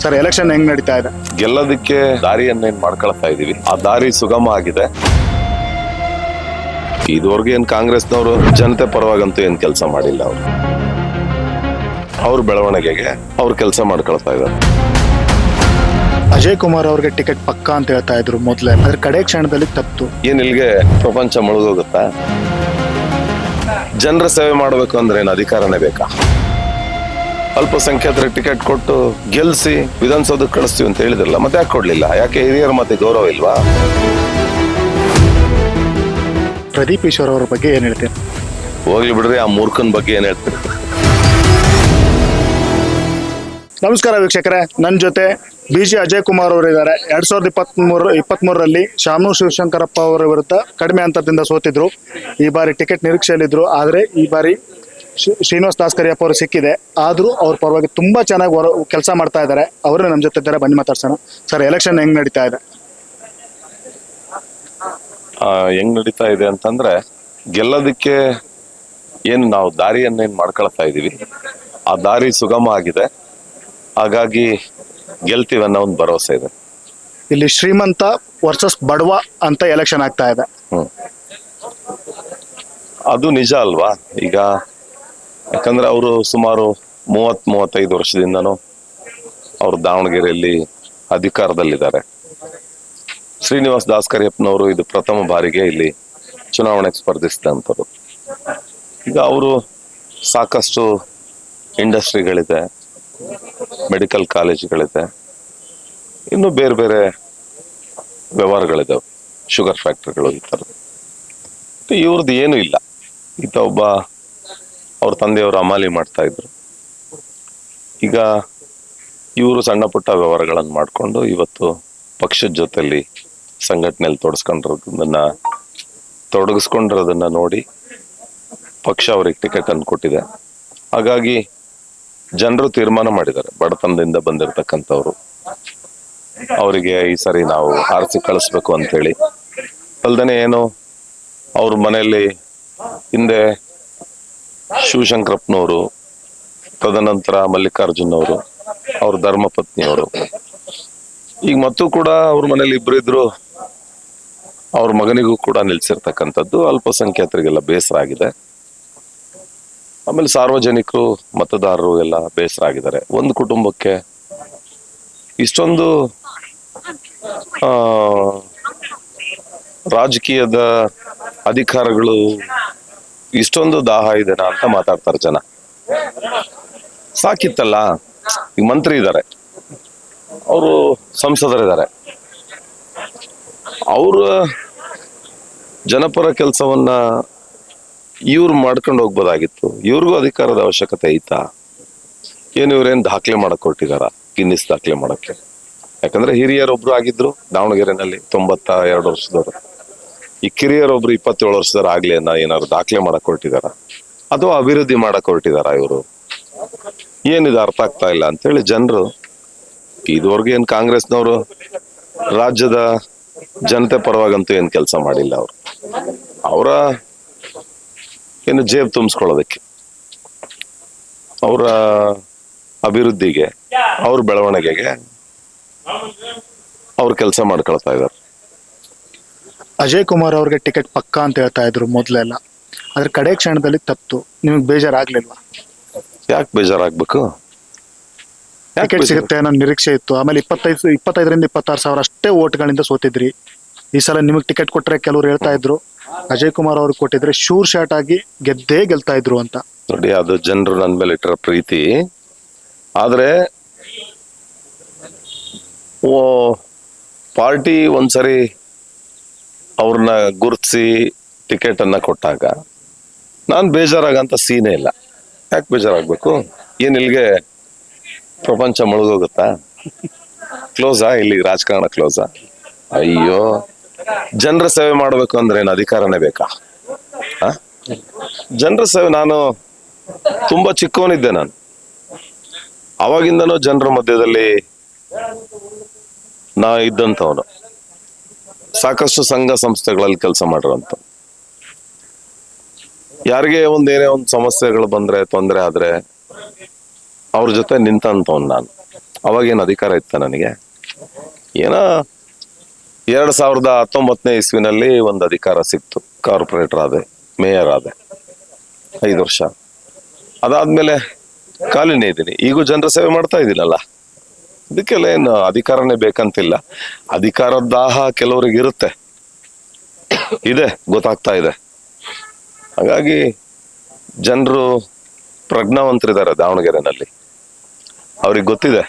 Sir, election ಹೆಂಗ್ ನಡೀತಾ ಇದೆ? ಗೆಲ್ಲೋದಕ್ಕೆ ದಾರಿಯನ್ನೇನ್ ಮಾಡ್ಕೊಳ್ತಾ ಇದೀವಿ. ಆ ದಾರಿ ಸುಗಮ ಆಗಿದೆ. ಇದುವರೆಗೆ ಏನ್ ಕಾಂಗ್ರೆಸ್ನವರು ಜನತೆ ಪರವಾಗಂತೂ ಏನ್ ಕೆಲಸ ಮಾಡಿಲ್ಲ. ಅವ್ರ ಬೆಳವಣಿಗೆಗೆ ಅವ್ರು ಕೆಲಸ ಮಾಡ್ಕೊಳ್ತಾ ಇದ್ದಾರೆ. ಅಜಯ್ ಕುಮಾರ್ ಅವ್ರಿಗೆ ಟಿಕೆಟ್ ಪಕ್ಕಾ ಅಂತ ಹೇಳ್ತಾ ಇದ್ರು ಮೊದ್ಲೇ, ಅದ್ರ ಕಡೆ ಕ್ಷಣದಲ್ಲಿ ತಪ್ಪಿತು. ಏನ್ ಇಲ್ಲಿಗೆ ಪ್ರಪಂಚ ಮುಳುಗೋಗುತ್ತಾ? ಜನರ ಸೇವೆ ಮಾಡ್ಬೇಕು ಅಂದ್ರೆ ಏನ್ ಅಧಿಕಾರನೇ ಬೇಕಾ? ಅಲ್ಪಸಂಖ್ಯಾತರಿಗೆ ಟಿಕೆಟ್ ಕೊಟ್ಟು ಗೆಲ್ಸಿ ವಿಧಾನಸೌಧಕ್ಕೆ ಕಳಿಸ್ತೀವಿ ಅಂತ ಹೇಳಿದ್ರಲ್ಲ, ಮತ್ತೆ ಯಾಕೆ ಕೊಡ್ಲಿಲ್ಲ? ಯಾಕೆ ಹಿರಿಯರ ಮತ್ತೆ ಗೌರವ ಇಲ್ವಾ? ಪ್ರದೀಪ್ ಈಶ್ವರ್ ಅವ್ರ ಬಗ್ಗೆ ಏನ್ ಹೇಳ್ತೀನಿ? ಹೋಗ್ಲಿ ಬಿಡ್ರಿ, ಆ ಮೂರ್ಖನ್ ಬಗ್ಗೆ ಏನ್ ಹೇಳ್ತೀರಿ? ನಮಸ್ಕಾರ ವೀಕ್ಷಕರೇ, ನನ್ನ ಜೊತೆ BG ಅಜಯ್ ಕುಮಾರ್ ಅವರು ಇದ್ದಾರೆ. 2023ರಲ್ಲಿ ಶಾಮನೂರು ಶಿವಶಂಕರಪ್ಪ ಅವರ ವಿರುದ್ಧ ಕಡಿಮೆ ಅಂತರದಿಂದ ಸೋತಿದ್ರು. ಈ ಬಾರಿ ಟಿಕೆಟ್ ನಿರೀಕ್ಷೆಯಲ್ಲಿದ್ರು. ಆದರೆ ಈ ಬಾರಿ ಶ್ರೀನಿವಾಸ್ ದಾಸ್ಕರಿಯಪ್ಪ ಅವರು ಸಿಕ್ಕಿದೆ. ಆದರೂ ಅವ್ರ ಪರವಾಗಿ ತುಂಬಾ ಚೆನ್ನಾಗಿ ಕೆಲಸ ಮಾಡ್ತಾ ಇದ್ದಾರೆ. ಅವರೇ ನಮ್ಮ ಜೊತೆ ಇದ್ದಾರೆ, ಬನ್ನಿ ಮಾತಾಡ್ಸೋಣ. ಸರ್, ಎಲೆಕ್ಷನ್ ಹೆಂಗ್ ನಡೀತಾ ಇದೆ? ಹೆಂಗ್ ನಡೀತಾ ಇದೆ ಅಂತಂದ್ರೆ, ಗೆಲ್ಲೋದಕ್ಕೆ ಏನು ನಾವು ದಾರಿಯನ್ನೇನ್ ಮಾಡ್ಕೊಳ್ತಾ ಇದೀವಿ. ಆ ದಾರಿ ಸುಗಮ ಆಗಿದೆ. ಹಾಗಾಗಿ ಗೆಲ್ತೀವಿ ಅನ್ನೋ ಒಂದು ಭರವಸೆ ಇದೆ. ಇಲ್ಲಿ ಶ್ರೀಮಂತ ವರ್ಸಸ್ ಬಡವ ಅಂತ ಎಲೆಕ್ಷನ್ ಆಗ್ತಾ ಇದೆ. ಅದು ನಿಜ ಅಲ್ವಾ? ಈಗ ಯಾಕಂದ್ರೆ ಅವರು ಸುಮಾರು 30-35 ವರ್ಷದಿಂದನೂ ಅವರು ದಾವಣಗೆರೆಯಲ್ಲಿ ಅಧಿಕಾರದಲ್ಲಿದ್ದಾರೆ. ಶ್ರೀನಿವಾಸ್ ದಾಸ್ಕರಿಯಪ್ಪನವರು ಇದು ಪ್ರಥಮ ಬಾರಿಗೆ ಇಲ್ಲಿ ಚುನಾವಣೆಗೆ ಸ್ಪರ್ಧಿಸಿದಂಥವ್ರು. ಈಗ ಅವರು ಸಾಕಷ್ಟು ಇಂಡಸ್ಟ್ರಿಗಳಿದೆ, ಮೆಡಿಕಲ್ ಕಾಲೇಜುಗಳಿದೆ, ಇನ್ನು ಬೇರೆ ಬೇರೆ ವ್ಯವಹಾರಗಳಿದಾವೆ, ಶುಗರ್ ಫ್ಯಾಕ್ಟ್ರಿಗಳು, ಈ ಥರದ್ದು. ಇವ್ರದ್ದು ಏನೂ ಇಲ್ಲ. ಈತ ಒಬ್ಬ ಅವ್ರ ತಂದೆಯವರು ಅಮಾಲಿ ಮಾಡ್ತಾ ಇದ್ರು. ಈಗ ಇವರು ಸಣ್ಣ ಪುಟ್ಟ ವ್ಯವಹಾರಗಳನ್ನು ಮಾಡಿಕೊಂಡು ಇವತ್ತು ಪಕ್ಷದ ಜೊತೆಲಿ ಸಂಘಟನೆಯಲ್ಲಿ ತೊಡಗಿಸ್ಕೊಂಡಿರೋದನ್ನ ನೋಡಿ ಪಕ್ಷ ಅವ್ರಿಗೆ ಟಿಕೆಟ್ ಅನ್ನು ಕೊಟ್ಟಿದೆ. ಹಾಗಾಗಿ ಜನರು ತೀರ್ಮಾನ ಮಾಡಿದ್ದಾರೆ, ಬಡತನದಿಂದ ಬಂದಿರತಕ್ಕಂಥವ್ರು ಅವರಿಗೆ ಈ ಸರಿ ನಾವು ಆರಿಸಿ ಕಳಿಸ್ಬೇಕು ಅಂತೇಳಿ. ಅಲ್ದೇನೆ ಏನು ಅವ್ರ ಮನೆಯಲ್ಲಿ ಹಿಂದೆ ಶಿವಶಂಕರಪ್ಪನವರು, ತದನಂತರ ಮಲ್ಲಿಕಾರ್ಜುನ್ ಅವರು, ಅವ್ರ ಧರ್ಮಪತ್ನಿಯವರು, ಈಗ ಮತ್ತೂ ಕೂಡ ಅವ್ರ ಮನೇಲಿ ಇಬ್ರು ಇದ್ರು. ಅವ್ರ ಮಗನಿಗೂ ಕೂಡ ನಿಲ್ಸಿರ್ತಕ್ಕಂಥದ್ದು ಅಲ್ಪಸಂಖ್ಯಾತರಿಗೆಲ್ಲ ಬೇಸರ ಆಗಿದೆ. ಆಮೇಲೆ ಸಾರ್ವಜನಿಕರು, ಮತದಾರರು ಎಲ್ಲ ಬೇಸರ ಆಗಿದ್ದಾರೆ. ಒಂದು ಕುಟುಂಬಕ್ಕೆ ಇಷ್ಟೊಂದು ರಾಜಕೀಯದ ಅಧಿಕಾರಗಳು, ಇಷ್ಟೊಂದು ದಾಹ ಇದೆನಾ ಅಂತ ಮಾತಾಡ್ತಾರೆ ಜನ. ಸಾಕಿತ್ತಲ್ಲ. ಈಗ ಮಂತ್ರಿ ಇದ್ದಾರೆ, ಅವರು ಸಂಸದರಿದ್ದಾರೆ, ಅವ್ರ ಜನಪರ ಕೆಲಸವನ್ನ ಇವ್ರು ಮಾಡ್ಕೊಂಡು ಹೋಗ್ಬೋದಾಗಿತ್ತು. ಇವ್ರಿಗೂ ಅಧಿಕಾರದ ಅವಶ್ಯಕತೆ ಐತಾ? ಏನು ಇವ್ರೇನ್ ದಾಖಲೆ ಮಾಡಕ್ ಹೊರಟಿದಾರ? ಗಿನ್ನಿಸ್ ದಾಖಲೆ ಮಾಡಕ್ಕೆ? ಯಾಕಂದ್ರೆ ಹಿರಿಯರೊಬ್ರು ಆಗಿದ್ರು ದಾವಣಗೆರೆನಲ್ಲಿ 92 ವರ್ಷದವ್ರು. ಈ ಕಿರಿಯರೊಬ್ರು 27 ವರ್ಷದವ್ರು ಆಗ್ಲಿ ಅನ್ನೋ ಏನಾದ್ರು ದಾಖಲೆ ಮಾಡಕ್ ಹೊರಟಿದಾರ? ಅಥವಾ ಅಭಿವೃದ್ಧಿ ಮಾಡಕ್ ಹೊರಟಿದಾರ ಇವರು? ಏನಿದೆ ಅರ್ಥ ಆಗ್ತಾ ಇಲ್ಲ ಅಂತೇಳಿ ಜನರು, ಇದುವರೆಗೆ ಏನ್ ಕಾಂಗ್ರೆಸ್ನವರು ರಾಜ್ಯದ ಜನತೆ ಪರವಾಗಂತೂ ಏನ್ ಕೆಲಸ ಮಾಡಿಲ್ಲ. ಅವರ ಏನು ಜೇಬ್ ತುಂಬಿಸ್ಕೊಳ್ಳೋದಕ್ಕೆ, ಅವರ ಅಭಿವೃದ್ಧಿಗೆ, ಅವ್ರ ಬೆಳವಣಿಗೆಗೆ ಅವ್ರು ಕೆಲಸ ಮಾಡ್ಕೊಳ್ತಾ ಇದ್ದಾರೆ. ಅಜಯ್ ಕುಮಾರ್ ಅವ್ರಿಗೆ ಟಿಕೆಟ್ ಪಕ್ಕಾ ಅಂತ ಹೇಳ್ತಾ ಇದ್ರು ಮೊದ್ಲೆಲ್ಲ, ಅದ್ರ ಕಡೆ ಕ್ಷಣದಲ್ಲಿ ತಪ್ಪಿತು. ನಿಮ್ಗೆ ಬೇಜಾರಾಗ್ಲಿಲ್ವಾ? ಯಾಕೆ ಬೇಜಾರಾಗ್ಬೇಕು? ಟಿಕೆಟ್ ಸಿಗುತ್ತೆ ಅನ್ನೋ ನಿರೀಕ್ಷೆ ಇತ್ತು. ಆಮೇಲೆ 25ರಿಂದ 26 ಸಾವಿರ ಅಷ್ಟೇ ಓಟ್ಗಳಿಂದ ಸೋತಿದ್ರಿ. ಈ ಸಲ ನಿಮಗೆ ಟಿಕೆಟ್ ಕೊಟ್ರೆ ಕೆಲವ್ರು ಹೇಳ್ತಾ ಇದ್ರು ಅಜಯ್ ಕುಮಾರ್ ಅವ್ರಿಗೆ ಕೊಟ್ಟಿದ್ರೆ ಶೂರ್ ಶಾಟ್ ಆಗಿ ಗೆಲ್ತಾ ಇದ್ರು ಅಂತ. ನೋಡಿ, ಅದು ಜನರು ನನ್ನ ಮೇಲೆ ಇಟ್ಟರ ಪ್ರೀತಿ. ಆದ್ರೆ ಪಾರ್ಟಿ ಒಂದ್ಸರಿ ಅವ್ರನ್ನ ಗುರುತಿಸಿ ಟಿಕೆಟ್ ಅನ್ನ ಕೊಟ್ಟಾಗ ನಾನು ಬೇಜಾರಾಗಂತ ಸೀನೇ ಇಲ್ಲ. ಯಾಕೆ ಬೇಜಾರಾಗ್ಬೇಕು? ಏನ್ ಇಲ್ಲಿಗೆ ಪ್ರಪಂಚ ಮುಳುಗೋಗುತ್ತಾ? ಕ್ಲೋಸಾ? ಇಲ್ಲಿ ರಾಜಕಾರಣ ಕ್ಲೋಸಾ? ಅಯ್ಯೋ, ಜನರ ಸೇವೆ ಮಾಡ್ಬೇಕು ಅಂದ್ರೆ ಏನು ಅಧಿಕಾರನೇ ಬೇಕಾ? ಜನರ ಸೇವೆ, ನಾನು ತುಂಬಾ ಚಿಕ್ಕವನಿದ್ದೆ. ನಾನು ಅವಾಗಿಂದನೂ ಜನರ ಮಧ್ಯದಲ್ಲಿ ನಾ ಇದ್ದಂಥವನು. ಸಾಕಷ್ಟು ಸಂಘ ಸಂಸ್ಥೆಗಳಲ್ಲಿ ಕೆಲಸ ಮಾಡಿರೋಂಥ. ಯಾರಿಗೆ ಏನೇ ಒಂದು ಸಮಸ್ಯೆಗಳು ಬಂದ್ರೆ, ತೊಂದರೆ ಆದ್ರೆ ಅವ್ರ ಜೊತೆ ನಿಂತಂತವ್ನು ನಾನು. ಅವಾಗೇನು ಅಧಿಕಾರ ಇತ್ತ ನನಗೆ? ಏನೋ 2019ನೇ ಇಸ್ವಿನಲ್ಲಿ ಒಂದು ಅಧಿಕಾರ ಸಿಕ್ತು, ಕಾರ್ಪೊರೇಟರ್ ಆದೆ, ಮೇಯರ್ ಆದೆ, 5 ವರ್ಷ. ಅದಾದ್ಮೇಲೆ ಖಾಲಿನೇ ಇದ್ದೀನಿ. ಈಗೂ ಜನರ ಸೇವೆ ಮಾಡ್ತಾ ಇದ್ದೀನಲ್ಲ, ಇದಕ್ಕೆಲ್ಲ ಏನು ಅಧಿಕಾರನೇ ಬೇಕಂತಿಲ್ಲ. ಅಧಿಕಾರದ ದಾಹ ಕೆಲವರಿಗೆ ಇರುತ್ತೆ, ಇದೆ, ಗೊತ್ತಾಗ್ತಾ ಇದೆ. ಹಾಗಾಗಿ ಜನರು ಪ್ರಜ್ಞಾವಂತರಿದ್ದಾರೆ ದಾವಣಗೆರೆನಲ್ಲಿ. ಅವ್ರಿಗೆ ಗೊತ್ತಿದೆ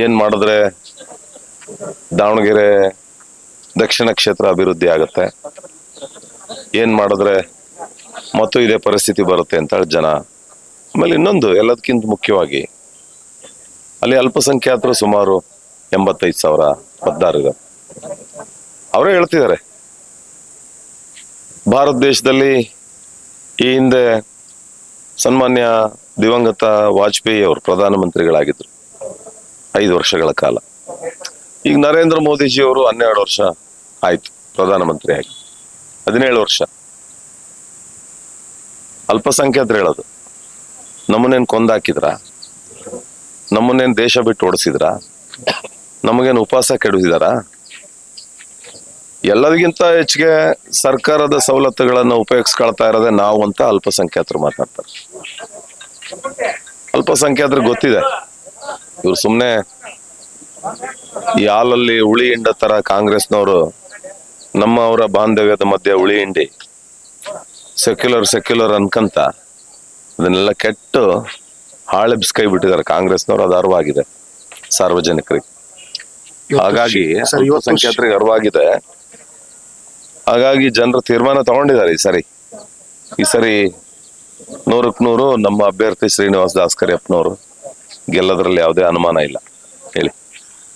ಏನ್ ಮಾಡಿದ್ರೆ ದಾವಣಗೆರೆ ದಕ್ಷಿಣ ಕ್ಷೇತ್ರ ಅಭಿವೃದ್ಧಿ ಆಗುತ್ತೆ, ಏನ್ ಮಾಡಿದ್ರೆ ಮತ್ತು ಇದೇ ಪರಿಸ್ಥಿತಿ ಬರುತ್ತೆ ಅಂತ ಹೇಳಿ ಜನ. ಆಮೇಲೆ ಇನ್ನೊಂದು ಎಲ್ಲದಕ್ಕಿಂತ ಮುಖ್ಯವಾಗಿ ಅಲ್ಲಿ ಅಲ್ಪಸಂಖ್ಯಾತರು ಸುಮಾರು 85,000 ಮತದಾರರಿದ್ದಾರೆ. ಅವರೇ ಹೇಳ್ತಿದ್ದಾರೆ, ಭಾರತ ದೇಶದಲ್ಲಿ ಈ ಹಿಂದೆ ಸನ್ಮಾನ್ಯ ದಿವಂಗತ ವಾಜಪೇಯಿ ಅವರು ಪ್ರಧಾನಮಂತ್ರಿಗಳಾಗಿದ್ರು 5 ವರ್ಷಗಳ ಕಾಲ. ಈಗ ನರೇಂದ್ರ ಮೋದಿಜಿ ಅವರು 12 ವರ್ಷ ಆಯ್ತು ಪ್ರಧಾನಮಂತ್ರಿ ಆಗಿ, 17 ವರ್ಷ. ಅಲ್ಪಸಂಖ್ಯಾತರು ಹೇಳೋದು, ನಮ್ಮನ್ನೇನು ಕೊಂದಾಕಿದ್ರ, ನಮ್ಮನ್ನೇನು ದೇಶ ಬಿಟ್ಟು ಓಡಿಸಿದ್ರ, ನಮಗೇನು ಉಪವಾಸ ಕೆಡವಿದಾರ? ಎಲ್ಲರಿಗಿಂತ ಹೆಚ್ಚಿಗೆ ಸರ್ಕಾರದ ಸವಲತ್ತುಗಳನ್ನು ಉಪಯೋಗಿಸ್ಕೊಳ್ತಾ ಇರೋದೇ ನಾವು ಅಂತ ಅಲ್ಪಸಂಖ್ಯಾತರು ಮಾತಾಡ್ತಾರೆ. ಅಲ್ಪಸಂಖ್ಯಾತರಿಗೆ ಗೊತ್ತಿದೆ, ಇವ್ರು ಸುಮ್ಮನೆ ಈ ಹಾಲಲ್ಲಿ ಹುಳಿ ಹಿಂಡ ತರ ಕಾಂಗ್ರೆಸ್ನವರು ನಮ್ಮವರ ಬಾಂಧವ್ಯದ ಮಧ್ಯೆ ಹುಳಿ ಹಿಂಡಿ ಸೆಕ್ಯುಲರ್ ಅನ್ಕಂತ ಅದನ್ನೆಲ್ಲ ಕೆಟ್ಟು ಹಾಳೆಬ್ಸ್ಕೈ ಬಿಟ್ಟಿದ್ದಾರೆ ಕಾಂಗ್ರೆಸ್ನವರು. ಅದು ಅರಿವಾಗಿದೆ ಸಾರ್ವಜನಿಕರಿಗೆ. ಹಾಗಾಗಿ ಅಲ್ಪಸಂಖ್ಯಾತರಿಗೆ ಅರಿವಾಗಿದೆ. ಹಾಗಾಗಿ ಜನರು ತೀರ್ಮಾನ ತಗೊಂಡಿದ್ದಾರೆ ಈ ಸರಿ 100ಕ್ಕೆ 100 ನಮ್ಮ ಅಭ್ಯರ್ಥಿ ಶ್ರೀನಿವಾಸ್ ದಾಸ್ ಕರಿಯಪ್ಪನವರು ಗೆಲ್ಲದ್ರಲ್ಲಿ ಯಾವುದೇ ಅನುಮಾನ ಇಲ್ಲ. ಹೇಳಿ.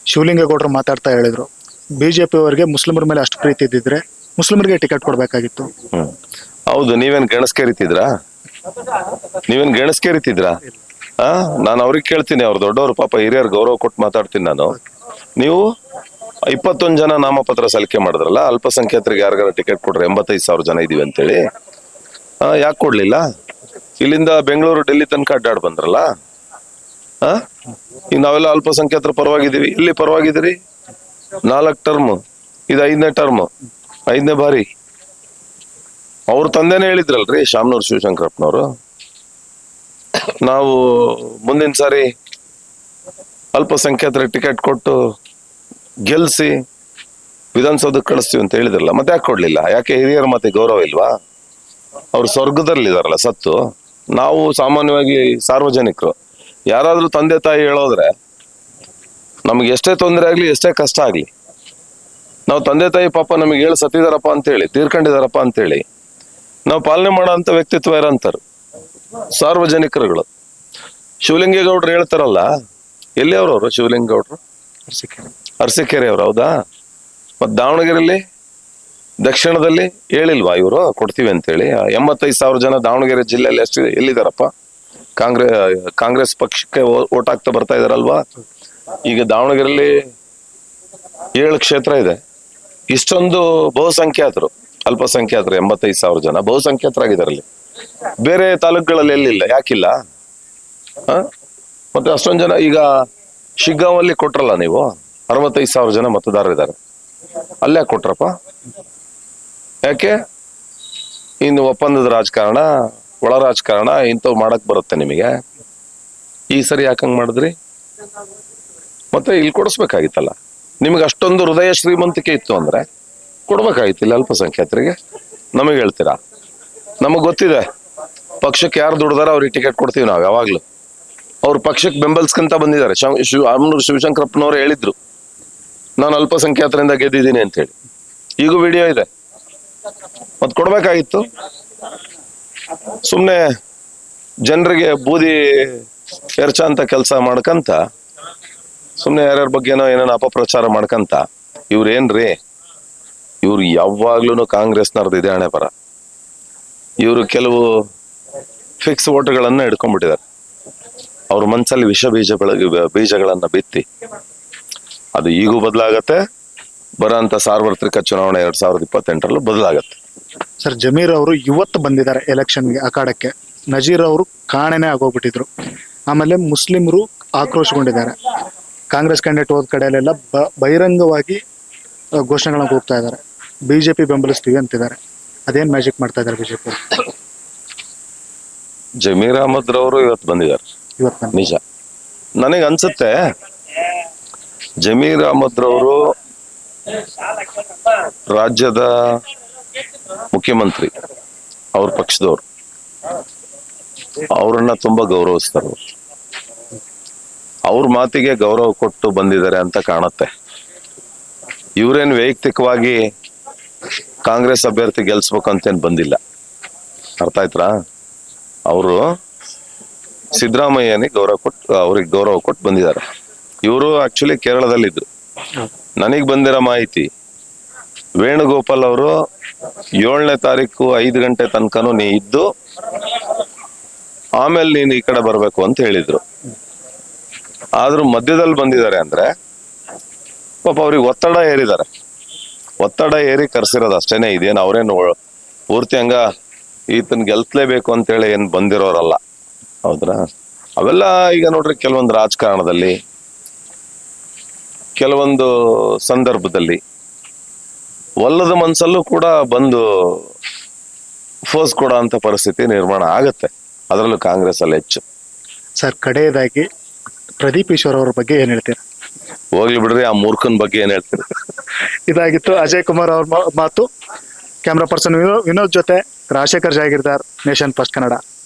ಶಿವಲಿಂಗೇಗೌಡರು ಮಾತಾಡ್ತಾ ಹೇಳಿದ್ರು, ಬಿಜೆಪಿ ಅವರಿಗೆ ಮುಸ್ಲಿಮರ ಮೇಲೆ ಅಷ್ಟು ಪ್ರೀತಿ ಇದ್ದಿದ್ರೆ ಮುಸ್ಲಿಮರಿಗೆ ಟಿಕೆಟ್ ಕೊಡ್ಬೇಕಾಗಿತ್ತು. ಹೌದು, ನೀವೇನ್ ಗೆಣಸ್ಕೇರಿತಿದ್ರಾ? ನಾನು ಅವ್ರಿಗೆ ಕೇಳ್ತೀನಿ, ಅವ್ರು ದೊಡ್ಡವರು, ಪಾಪ ಹಿರಿಯರ್ ಗೌರವ ಕೊಟ್ಟು ಮಾತಾಡ್ತೀನಿ ನಾನು. ನೀವು 21 ಜನ ನಾಮಪತ್ರ ಸಲ್ಲಿಕೆ ಮಾಡಿದ್ರಲ್ಲ, ಅಲ್ಪಸಂಖ್ಯಾತರಿಗೆ ಯಾರಿಗಾರ ಟಿಕೆಟ್ ಕೊಡ್ರಿ, 85,000 ಜನ ಇದೀವಿ ಅಂತೇಳಿ. ಯಾಕೆ ಕೊಡ್ಲಿಲ್ಲ? ಇಲ್ಲಿಂದ ಬೆಂಗಳೂರು ಡೆಲ್ಲಿ ತನಕ ಅಡ್ಡಾಡ್ ಬಂದ್ರಲ್ಲ. ಈಗ ನಾವೆಲ್ಲ ಅಲ್ಪಸಂಖ್ಯಾತರ ಪರವಾಗಿದ್ದೀವಿ. ಇಲ್ಲಿ ಪರವಾಗಿದ್ದೀರಿ? 4 ಟರ್ಮ್, ಇದು 5ನೇ ಟರ್ಮ್, 5ನೇ ಬಾರಿ. ಅವ್ರ ತಂದೆನೇ ಹೇಳಿದ್ರಲ್ರಿ ಶಾಮನೂರು ಶಿವಶಂಕರಪ್ಪನವರು, ನಾವು ಮುಂದಿನ ಸಾರಿ ಅಲ್ಪಸಂಖ್ಯಾತರ ಟಿಕೆಟ್ ಕೊಟ್ಟು ಗೆಲ್ಸಿ ವಿಧಾನಸೌಧಕ್ಕೆ ಕಳಿಸ್ತೀವಿ ಅಂತ ಹೇಳಿದ್ರಲ್ಲ. ಮತ್ತೆ ಯಾಕೆ ಕೊಡ್ಲಿಲ್ಲ? ಯಾಕೆ ಹಿರಿಯರ ಮತ್ತೆ ಗೌರವ ಇಲ್ವಾ? ಅವ್ರು ಸ್ವರ್ಗದಲ್ಲಿದಾರಲ್ಲ ಸತ್ತು. ನಾವು ಸಾಮಾನ್ಯವಾಗಿ ಸಾರ್ವಜನಿಕರು ಯಾರಾದ್ರೂ ತಂದೆ ತಾಯಿ ಹೇಳೋದ್ರೆ ನಮ್ಗೆ ಎಷ್ಟೇ ತೊಂದರೆ ಆಗ್ಲಿ, ಎಷ್ಟೇ ಕಷ್ಟ ಆಗ್ಲಿ, ನಾವು ತಂದೆ ತಾಯಿ ಪಾಪ ನಮಗೆ ಹೇಳಿ ಸತ್ತಿದಾರಪ್ಪ ಅಂತೇಳಿ, ತೀರ್ಕೊಂಡಿದಾರಪ್ಪ ಅಂತೇಳಿ ನಾವು ಪಾಲನೆ ಮಾಡೋ ಅಂತ ವ್ಯಕ್ತಿತ್ವ ಇರೋಂಥವ್ರು ಸಾರ್ವಜನಿಕರುಗಳು. ಶಿವಲಿಂಗೇಗೌಡರು ಹೇಳ್ತಾರಲ್ಲ, ಎಲ್ಲಿ ಅವ್ರವ್ರು ಶಿವಲಿಂಗೇಗೌಡರು? ಅರಸೀಕೆರೆ ಅವ್ರು. ಹೌದಾ? ಮತ್ ದಾವಣಗೆರೆಯಲ್ಲಿ ದಕ್ಷಿಣದಲ್ಲಿ ಹೇಳಿಲ್ವಾ ಇವರು ಕೊಡ್ತೀವಿ ಅಂತೇಳಿ? 85,000 ಜನ ದಾವಣಗೆರೆ ಜಿಲ್ಲೆಯಲ್ಲಿ ಎಷ್ಟು ಎಲ್ಲಿದಾರಪ್ಪ? ಕಾಂಗ್ರೆಸ್ ಪಕ್ಷಕ್ಕೆ ಓಟ್ ಹಾಕ್ತಾ ಬರ್ತಾ ಇದಾರಲ್ವಾ? ಈಗ ದಾವಣಗೆರೆಯಲ್ಲಿ 7 ಕ್ಷೇತ್ರ ಇದೆ. ಇಷ್ಟೊಂದು ಬಹುಸಂಖ್ಯಾತರು, ಅಲ್ಪಸಂಖ್ಯಾತರು 85,000 ಜನ ಬಹುಸಂಖ್ಯಾತರಾಗಿದ್ದಾರಲ್ಲಿ. ಬೇರೆ ತಾಲೂಕುಗಳಲ್ಲಿ ಎಲ್ಲಿಲ್ಲ, ಯಾಕಿಲ್ಲ? ಮತ್ತೆ ಅಷ್ಟೊಂದು ಜನ ಈಗ ಶಿಗ್ಗಾಂವಲ್ಲಿ ಕೊಟ್ರಲ್ಲ ನೀವು, 65,000 ಜನ ಮತದಾರರಿದ್ದಾರೆ. ಅಲ್ಲೇ ಕೊಟ್ರಪ್ಪ? ಯಾಕೆ? ಇನ್ನು ಒಪ್ಪಂದದ ರಾಜಕಾರಣ, ಒಳ ರಾಜಕಾರಣ ಇಂಥವು ಮಾಡಕ್ ಬರುತ್ತೆ ನಿಮಗೆ. ಈ ಸರಿ ಯಾಕಂಗ್ ಮಾಡಿದ್ರಿ? ಮತ್ತೆ ಇಲ್ಲಿ ಕೊಡಿಸ್ಬೇಕಾಗಿತ್ತಲ್ಲ. ನಿಮ್ಗೆ ಅಷ್ಟೊಂದು ಹೃದಯ ಶ್ರೀಮಂತಿಕೆ ಇತ್ತು ಅಂದ್ರೆ ಕೊಡ್ಬೇಕಾಗಿತ್ತಿಲ್ಲ ಅಲ್ಪಸಂಖ್ಯಾತರಿಗೆ. ನಮಗೆ ಹೇಳ್ತೀರಾ? ನಮಗ್ ಗೊತ್ತಿದೆ ಪಕ್ಷಕ್ಕೆ ಯಾರು ದುಡ್ದಾರ ಅವ್ರಿಗೆ ಟಿಕೆಟ್ ಕೊಡ್ತೀವಿ ನಾವು ಯಾವಾಗ್ಲೂ. ಅವ್ರ ಪಕ್ಷಕ್ಕೆ ಬೆಂಬಲಿಸ್ಕೊಂತ ಬಂದಿದ್ದಾರೆ. ಶಾಮನೂರು ಶಿವಶಂಕರಪ್ಪನವರು ಹೇಳಿದ್ರು, ನಾನು ಅಲ್ಪಸಂಖ್ಯಾತರಿಂದ ಗೆದ್ದಿದ್ದೀನಿ ಅಂತ ಹೇಳಿ. ಈಗೂ ವಿಡಿಯೋ ಇದೆ. ಮತ್ ಕೊಡ್ಬೇಕಾಗಿತ್ತು. ಸುಮ್ನೆ ಜನರಿಗೆ ಬೂದಿ ಎರಚ ಅಂತ ಕೆಲಸ ಮಾಡ್ಕಂತ, ಸುಮ್ನೆ ಯಾರ್ಯಾರ ಬಗ್ಗೆನೋ ಏನೇನೋ ಅಪಪ್ರಚಾರ ಮಾಡ್ಕಂತ, ಇವ್ರೇನ್ರಿ? ಇವ್ರು ಯಾವಾಗ್ಲೂ ಕಾಂಗ್ರೆಸ್ನವ್ರದ್ದು ಇದೆ ಹಣೆ ಬರ. ಇವರು ಕೆಲವು ಫಿಕ್ಸ್ ಓಟ್ಗಳನ್ನ ಹಿಡ್ಕೊಂಡ್ಬಿಟ್ಟಿದ್ದಾರೆ. ಅವ್ರ ಮನ್ಸಲ್ಲಿ ವಿಷ ಬೀಜಗಳನ್ನ ಬಿತ್ತಿ, ಅದು ಈಗೂ ಬದಲಾಗತ್ತೆ. ಬರೋಂಥ ಸಾರ್ವತ್ರಿಕ ಚುನಾವಣೆ 2028ರಲ್ಲೂ ಬದಲಾಗತ್ತೆ. ಸರ್, ಜಮೀರ್ ಅವರು ಇವತ್ತು ಬಂದಿದ್ದಾರೆ ಎಲೆಕ್ಷನ್ಗೆ ಅಖಾಡಕ್ಕೆ. ನಜೀರ್ ಅವರು ಕಾಣೆನೇ ಆಗೋಗ್ಬಿಟ್ಟಿದ್ರು. ಆಮೇಲೆ ಮುಸ್ಲಿಮರು ಆಕ್ರೋಶಗೊಂಡಿದ್ದಾರೆ. ಕಾಂಗ್ರೆಸ್ ಕ್ಯಾಂಡಿಡೇಟ್ ಹೋದ ಕಡೆಯಲ್ಲೆಲ್ಲ ಬಹಿರಂಗವಾಗಿ ಘೋಷಣೆಗಳನ್ನ ಕೂಗ್ತಾ ಇದ್ದಾರೆ. ಬಿಜೆಪಿ ಬೆಂಬಲಿಸ್ತೀವಿ ಅಂತಿದ್ದಾರೆ. ಅದೇನ್ ಮ್ಯಾಜಿಕ್ ಮಾಡ್ತಾ ಇದ್ದಾರೆ ಬಿಜೆಪಿ ಜಮೀರ್ ಅಹಮದ್ ರವರು ಇವತ್ತು ಬಂದಿದ್ದಾರೆ, ಇವತ್ತು? ನಿಜ. ನನಗೆ ಅನ್ಸುತ್ತೆ ಜಮೀರ್ ಅಹಮದ್ ರವರು ರಾಜ್ಯದ ಮುಖ್ಯಮಂತ್ರಿ, ಅವ್ರ ಪಕ್ಷದವ್ರು, ಅವ್ರನ್ನ ತುಂಬಾ ಗೌರವಿಸ್ತಾರೆ. ಅವ್ರ ಮಾತಿಗೆ ಗೌರವ ಕೊಟ್ಟು ಬಂದಿದ್ದಾರೆ ಅಂತ ಕಾಣುತ್ತೆ. ಇವ್ರೇನ್ ವೈಯಕ್ತಿಕವಾಗಿ ಕಾಂಗ್ರೆಸ್ ಅಭ್ಯರ್ಥಿ ಗೆಲ್ಸ್ಬೇಕಂತೇನ್ ಬಂದಿಲ್ಲ. ಅರ್ಥ ಆಯ್ತಾ? ಅವರು ಸಿದ್ದರಾಮಯ್ಯನಿಗೆ ಅವ್ರಿಗೆ ಗೌರವ ಕೊಟ್ಟು ಬಂದಿದ್ದಾರೆ. ಇವರು ಆಕ್ಚುಲಿ ಕೇರಳದಲ್ಲಿದ್ರು. ನನಗ್ ಬಂದಿರೋ ಮಾಹಿತಿ, ವೇಣುಗೋಪಾಲ್ ಅವರು 7ನೇ ತಾರೀಕು 5 ಗಂಟೆ ತನಕನೂ ನೀ ಇದ್ದು ಆಮೇಲೆ ನೀನು ಈ ಕಡೆ ಬರ್ಬೇಕು ಅಂತ ಹೇಳಿದ್ರು. ಆದ್ರೂ ಮಧ್ಯದಲ್ಲಿ ಬಂದಿದ್ದಾರೆ ಅಂದ್ರೆ ಪಾಪ ಅವ್ರಿಗೆ ಒತ್ತಡ ಏರಿದ್ದಾರೆ. ಒತ್ತಡ ಏರಿ ಕರ್ಸಿರೋದು ಅಷ್ಟೇನೆ. ಇದೇನು ಅವ್ರೇನು ಪೂರ್ತಿ ಹಂಗ ಈತನ್ ಗೆಲ್ಸ್ಲೇಬೇಕು ಅಂತೇಳಿ ಏನ್ ಬಂದಿರೋರಲ್ಲ. ಹೌದ್ರಾ? ಅವೆಲ್ಲ ಈಗ ನೋಡ್ರಿ, ಕೆಲವೊಂದು ರಾಜಕಾರಣದಲ್ಲಿ, ಕೆಲವೊಂದು ಸಂದರ್ಭದಲ್ಲಿ ಒಲ್ಲದ ಮನ್ಸಲ್ಲೂ ಕೂಡ ಬಂದು ಫೋರ್ಸ್ ಕೊಡೋ ಅಂತ ಪರಿಸ್ಥಿತಿ ನಿರ್ಮಾಣ ಆಗತ್ತೆ, ಅದರಲ್ಲೂ ಕಾಂಗ್ರೆಸ್ ಅಲ್ಲಿ ಹೆಚ್ಚು. ಸರ್, ಕಡೆಯದಾಗಿ ಪ್ರದೀಪ್ ಈಶ್ವರ್ ಅವರ ಬಗ್ಗೆ ಏನ್ ಹೇಳ್ತೀರಾ? ಹೋಗ್ಲಿ ಬಿಡ್ರಿ, ಆ ಮೂರ್ಖನ್ ಬಗ್ಗೆ ಏನ್ ಹೇಳ್ತೀರಿ? ಇದಾಗಿತ್ತು ಅಜಯ್ ಕುಮಾರ್ ಅವ್ರ ಮಾತು. ಕ್ಯಾಮ್ರಾ ಪರ್ಸನ್ ವಿನೋದ್ ಜೊತೆ ರಾಜಶೇಖರ್ ಜಾಗೀರ್ದಾರ್, ನೇಷನ್ ಫಸ್ಟ್ ಕನ್ನಡ.